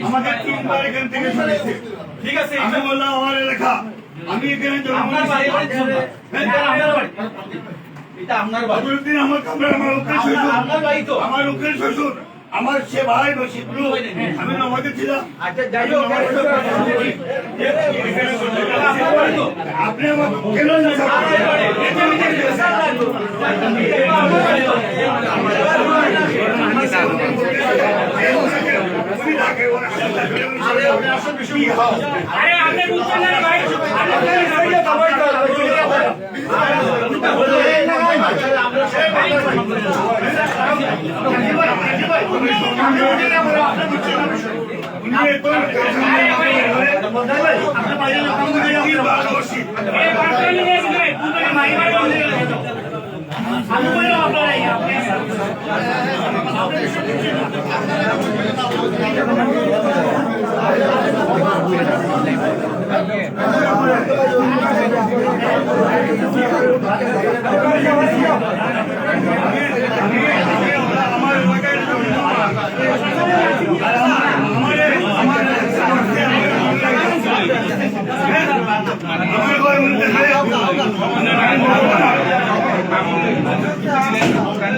আমাদের তিনবার এখান থেকে শুনেছি। ঠিক আছে, আমি বললাম আমার এলাকা, আমি এখানে আমার লোকের শ্বশুর, আমার সে ভাই বসিপুর, আমি নবাদে ছিলাম। আপনি আমার কেন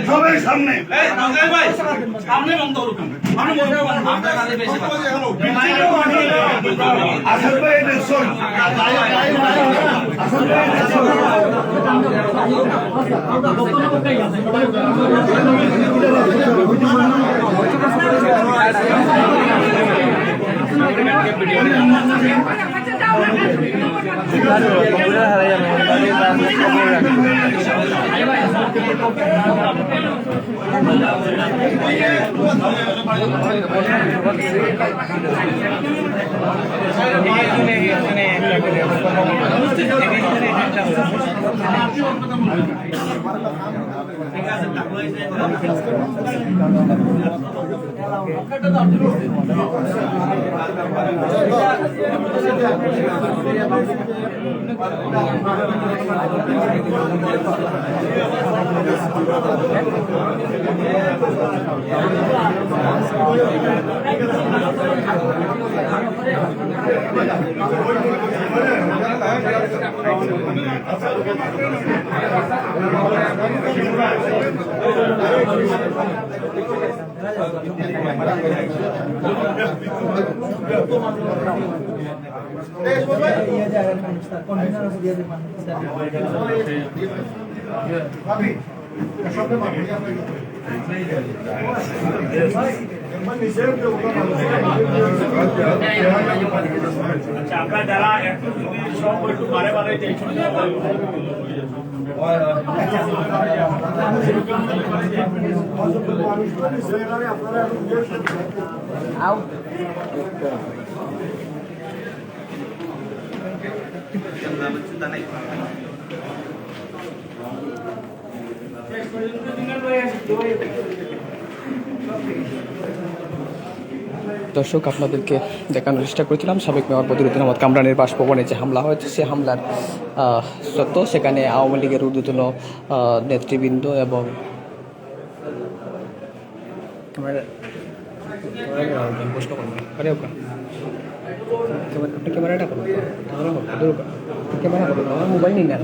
সবাই সামনে আসল ভাই দেখুন আমরা যারা একটু সব একটু বারে বারে দর্শক, আপনাদেরকে দেখানোর চেষ্টা করেছিলাম সাবেক মেয়র বদরুদ্দিন আহমদ কামরানের বাসভবনে যে হামলা হয়েছে, সে হামলার সত্য সেখানে আওয়ামী লীগের ঊর্ধ্বতন নেতৃবৃন্দ এবং ক্যামেরাটা করুন, ক্যামেরা করুন, আমার মোবাইল নিন না।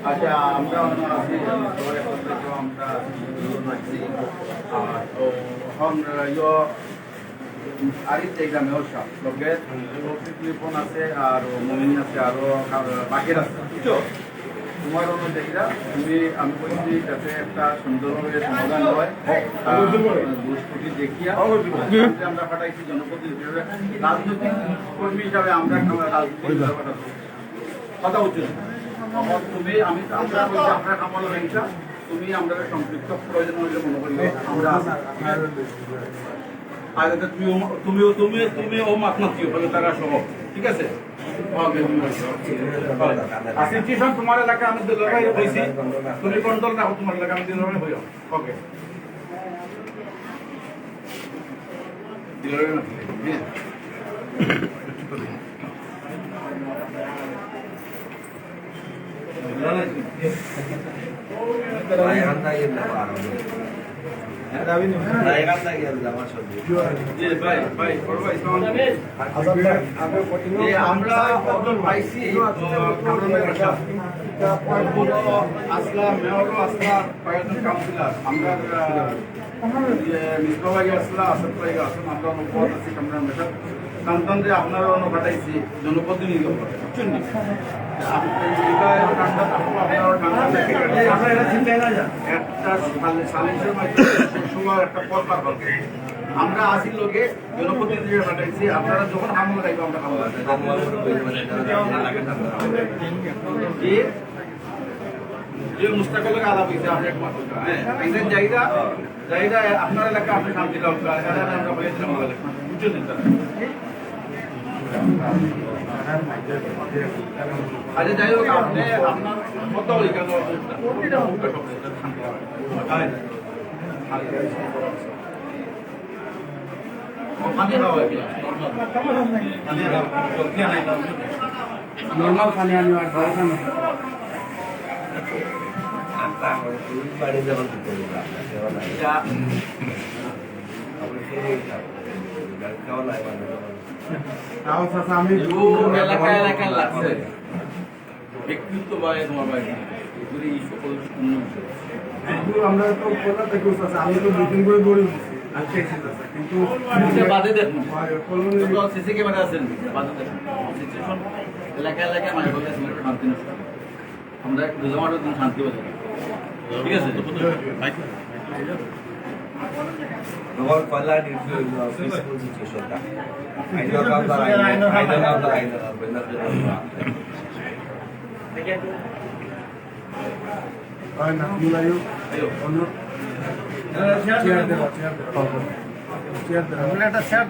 আচ্ছা আমরা আরিফ এক্সামে সব লোকের ফোন আছে আর মমিন আছে আরো বাকির আছে বুঝছো তোমার অনুযায়ীরা তুমি আমি বলছি যাতে একটা সুন্দরভাবে সমাধান হয় দুষ্কৃতি দেখিয়া আমরা পাঠাইছি জনপ্রতিনিধি রাজনৈতিক কর্মী হিসাবে আমরা রাজনৈতিক কথা উচিত তুমি আমি আমরা বলছি আপনার কামল হিংসা তুমি আমরা সম্পৃক্ত প্রয়োজন হলে মনে করি আমরা আর তুমি ও মাতমাতিও বলে তারা সহ ঠিক আছে সিচুয়েশন তোমার এলাকা আমি দিলভাই হয়েছি তুমি কন্ট্রোল রাখো তোমার এলাকা আমি দিলভাই হইও ওকে দিলভাই না আমরা পাইছি আসলাম মেয়র আসলাম কয়েকজন কাউন্সিলর আমরা মিসবাবাগি আসলাম আসাদ ভাই আসলাম আমরা অনুপদ আছি কামরান মেশাদ সন্তানরে আপনারা অনু পাঠাইছি জনপ্রতিনিধি বুঝছেন নি আমরা আসি লোকে জনপ্রতিনিধি পাঠাইছি আপনারা যখন হামলা লাগবে আমরা হামলা যে মুস্তাকলের আলাপ হয়েছে আমরা একমাত্র হ্যাঁ জায়গা আপনার এলাকা আপনি শান্তি আমরা হয়েছিলাম বুঝছেন আচ্ছা যাই হোক আপনি আপনার কথা বলি কেন নর্মাল পানি আনি আর দরকার নেই ব্যক্তিত্ব বা তোমার ভাই এই সকল আমরা তো আমি তো মিটিং করে দৌড়ি কিন্তু বাদে দেখুন সিসি ক্যামেরা আছেন বাদে দেখুন সিচুয়েশন এলাকায় মানে বলতে শান্তি নষ্ট আমরা দুজমাটের দিন শান্তি বজায় ঠিক আছে Our Pala did peaceful situation. I don't have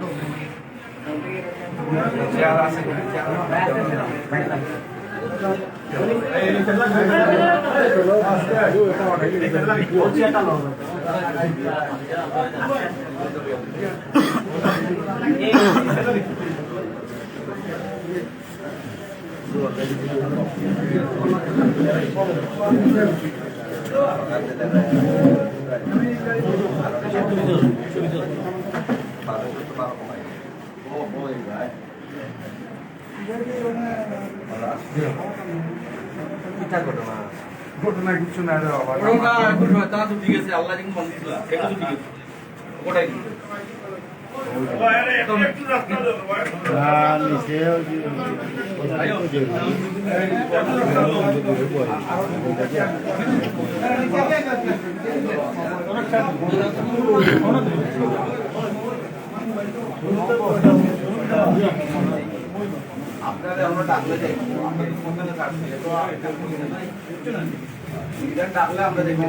the ঘটনা কিছু না রে বাবা তা তো ঠিক আছে আল্লাহ যখন বন্ধ দিছিল এটা তো ঠিক আছে ওটাই ঠিক আছে একটু রাস্তা দাও আপনারা আমরা ডাকলে যাই আপনাদের কোনখানে কাটছে তো এটা ডাকলে আমরা দেখব